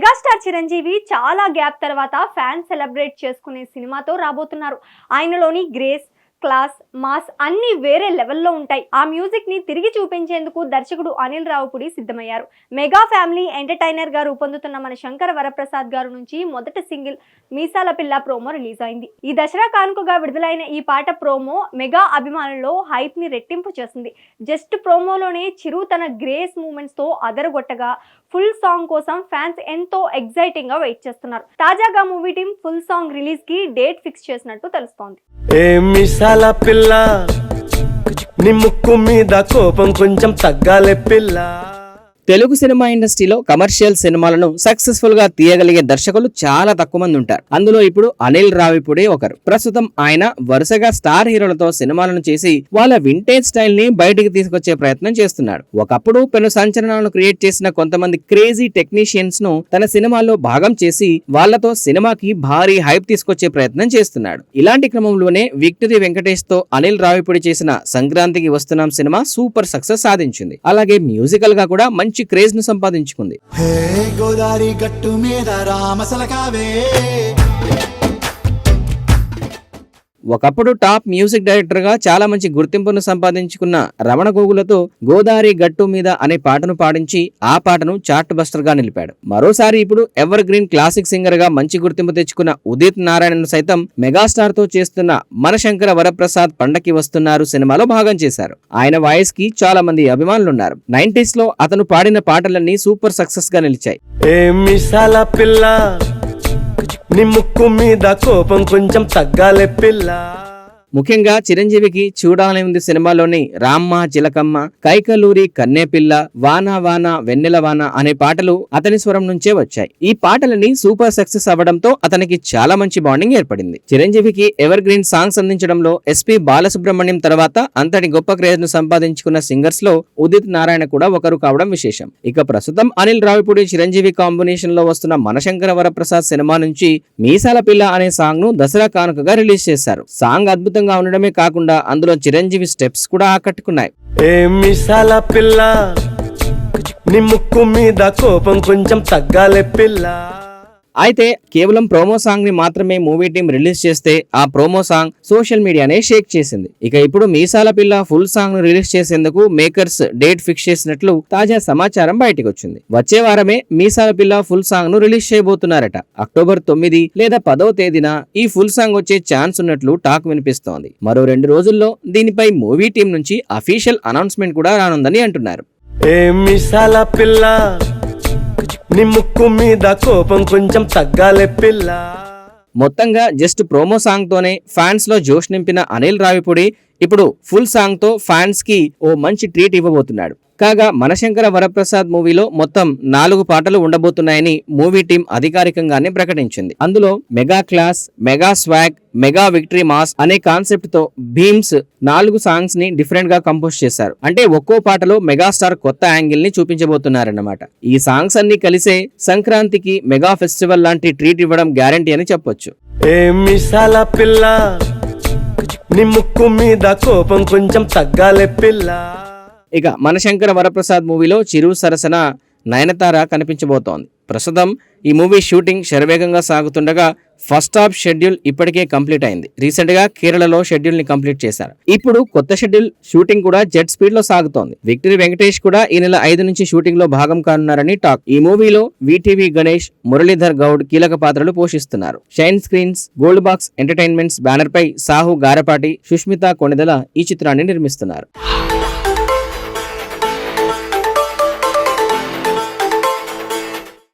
Megastar Chiranjeevi చాలా gap తర్వాత fans celebrate చేసుకునే సినిమాతో రాబోతున్నారు. ఆయనలోని గ్రేస్, క్లాస్, మాస్ అన్ని వేరే లెవెల్లో ఉంటాయి. ఆ మ్యూజిక్ ని తిరిగి చూపించేందుకు దర్శకుడు అనిల్ రావిపూడి సిద్ధమయ్యారు. మెగా ఫ్యామిలీ ఎంటర్టైనర్ గా రూపొందుతున్న మన శంకర వరప్రసాద్ గారు నుంచి మొదటి సింగిల్ మీసాల పిల్ల ప్రోమో రిలీజ్ అయింది. ఈ దసరా కానుకగా విడుదలైన ఈ పాట ప్రోమో మెగా అభిమానుల్లో హైప్ ని రెట్టింపు చేసింది. జస్ట్ ప్రోమోలోనే చిరు తన గ్రేస్ మూమెంట్స్ తో అదరగొట్టగా ఫుల్ సాంగ్ కోసం ఫ్యాన్స్ ఎంతో ఎక్సైటింగ్ గా వెయిట్ చేస్తున్నారు. తాజాగా movie team full song release కి డేట్ ఫిక్స్ చేసినట్టు తెలుస్తోంది. పిల్ల నీ ముక్కు మీద కోపం కొంచెం తగ్గాలే పిల్ల. తెలుగు సినిమా ఇండస్ట్రీలో కమర్షియల్ సినిమాలను సక్సెస్ఫుల్ గా తీయగలిగే దర్శకులు చాలా తక్కువ మంది ఉంటారు. అందులో ఇప్పుడు అనిల్ రావిపూడి ఒకరు. ప్రస్తుతం ఆయన వరుసగా స్టార్ హీరోలతో సినిమాలను చేసి వాళ్ళ వింటేజ్ స్టైల్ ని బయటికి తీసుకొచ్చే ప్రయత్నం చేస్తున్నాడు. ఒకప్పుడు పెను సంచలనాలను క్రియేట్ చేసిన కొంతమంది క్రేజీ టెక్నీషియన్స్ ను తన సినిమాల్లో భాగం చేసి వాళ్లతో సినిమాకి భారీ హైప్ తీసుకొచ్చే ప్రయత్నం చేస్తున్నాడు. ఇలాంటి క్రమంలోనే విక్టరీ వెంకటేష్ తో అనిల్ రావిపూడి చేసిన సంక్రాంతికి వస్తున్నాం సినిమా సూపర్ సక్సెస్ సాధించింది. అలాగే మ్యూజికల్ గా కూడా మంచి క్రేజ్ ను సంపాదించుకుంది. గోదావరి గట్టు మీద రామసలకావే. ఒకప్పుడు టాప్ మ్యూజిక్ డైరెక్టర్ గా చాలా మంచి గుర్తింపును సంపాదించుకున్న రమణ గోగులతో గోదావరి గట్టు మీద అనే పాటను పాడించి ఆ పాటను చార్ట్ బస్టర్ గా నిలిపాడు. మరోసారి ఇప్పుడు ఎవర్ గ్రీన్ క్లాసిక్ సింగర్ గా మంచి గుర్తింపు తెచ్చుకున్న ఉదిత్ నారాయణను సైతం మెగాస్టార్ తో చేస్తున్న మన శంకర వరప్రసాద్ పండక్కి వస్తున్నారు సినిమాలో భాగం చేశారు. ఆయన వాయిస్ కి చాలా మంది అభిమానులున్నారు. 90s లో అతను పాడిన పాటలన్నీ సూపర్ సక్సెస్ గా నిలిచాయి. నీ ముక్కు మీద కోపం కొంచెం తగ్గాలే పిల్ల. ముఖ్యంగా చిరంజీవికి చూడాలని ఉంది సినిమాలోని రామ్మ చిలకమ్మ, కైకలూరి కన్నేపిల్ల, వానా వానా వెన్నెల వాన అనే పాటలు అతని స్వరం నుంచే వచ్చాయి. ఈ పాటలని సూపర్ సక్సెస్ అవ్వడంతో అతనికి చాలా మంచి బాండింగ్ ఏర్పడింది. చిరంజీవికి ఎవర్ గ్రీన్ సాంగ్స్ అందించడంలో ఎస్పీ బాలసుబ్రహ్మణ్యం తర్వాత అంతటి గొప్ప క్రేజ్ ను సంపాదించుకున్న సింగర్స్ లో ఉదిత్ నారాయణ కూడా ఒకరు కావడం విశేషం. ఇక ప్రస్తుతం అనిల్ రావిపూడి చిరంజీవి కాంబినేషన్ లో వస్తున్న మనశంకర వరప్రసాద్ సినిమా నుంచి మీసాల పిల్ల అనే సాంగ్ ను దసరా కానుకగా రిలీజ్ చేశారు. సాంగ్ అద్భుతంగా ఉండడమే కాకుండా అందులో చిరంజీవి స్టెప్స్ కూడా ఆకట్టుకున్నాయి. పిల్ల నీ ముక్కు మీద కోపం కొంచెం తగ్గాలే పిల్ల. అయితే కేవలం ప్రోమో సాంగ్ ని మాత్రమే మూవీ టీం రిలీజ్ చేస్తే ఆ ప్రోమో సాంగ్ సోషల్ మీడియానే షేక్ చేసింది. ఇక ఇప్పుడు మీసాల పిల్ల ఫుల్ సాంగ్ ను రిలీజ్ చేసేందుకు మేకర్స్ డేట్ ఫిక్స్ చేసినట్లు తాజా సమాచారం బయటకు వచ్చింది. వచ్చే వారమే మీసాల పిల్ల ఫుల్ సాంగ్ ను రిలీజ్ చేయబోతున్నారట. అక్టోబర్ 9 లేదా 10వ తేదీన ఈ ఫుల్ సాంగ్ వచ్చే ఛాన్స్ ఉన్నట్లు టాక్ వినిపిస్తోంది. మరో 2 రోజుల్లో దీనిపై మూవీ టీం నుంచి అఫీషియల్ అనౌన్స్మెంట్ కూడా రానుందని అంటున్నారు. నీ ముక్కు మీద కోపం కొంచెం తగ్గాలే పిల్ల. మొత్తంగా జస్ట్ ప్రోమో సాంగ్ తోనే ఫ్యాన్స్ లో జోష్ నింపిన అనిల్ రావిపూడి ఇప్పుడు ఫుల్ సాంగ్ తో ఫ్యాన్స్ కి ఓ మంచి ట్రీట్ ఇవ్వబోతున్నాడు. కాగా మనశంకర వరప్రసాద్ మూవీలో మొత్తం 4 పాటలు ఉండబోతున్నాయని మూవీ టీం అధికారికంగానే ప్రకటించింది. అందులో mega class, mega swag, mega victory mass అనే కాన్సెప్ట్ తో భీమ్స్ 4 సాంగ్స్ ని డిఫరెంట్ గా కంపోజ్ చేశారు. అంటే ఒక్కో పాటలో మెగాస్టార్ కొత్త యాంగిల్ ని చూపించబోతున్నారన్నమాట. ఈ సాంగ్స్ అన్ని కలిసే సంక్రాంతికి మెగా ఫెస్టివల్ లాంటి ట్రీట్ ఇవ్వడం గ్యారంటీ అని చెప్పొచ్చు. నీ ముక్కు మీద కోపం కొంచెం తగ్గాలే పిల్ల. ఇక మనశంకర వరప్రసాద్ మూవీలో చిరు సరసన నయనతార కనిపించబోతోంది. ప్రస్తుతం ఈ మూవీ షూటింగ్ శరవేగంగా సాగుతుండగా ఫస్ట్ హాఫ్ షెడ్యూల్ ఇప్పటికే కంప్లీట్ అయింది. రీసెంట్ గా కేరళలో షెడ్యూల్ ని కంప్లీట్ చేశారు. ఇప్పుడు కొత్త షెడ్యూల్ షూటింగ్ కూడా జెట్ స్పీడ్ లో సాగుతోంది. విక్టరీ వెంకటేష్ కూడా ఈ నెల 5 నుంచి షూటింగ్ లో భాగం కానున్నారని టాక్. ఈ మూవీలో వీటీవీ గణేష్, మురళీధర్ గౌడ్ కీలక పాత్రలు పోషిస్తున్నారు. Shine Screens, Gold Box Entertainments banner పై సాహు గారపాటి, సుష్మిత కొణిదల ఈ చిత్రాన్ని నిర్మిస్తున్నారు.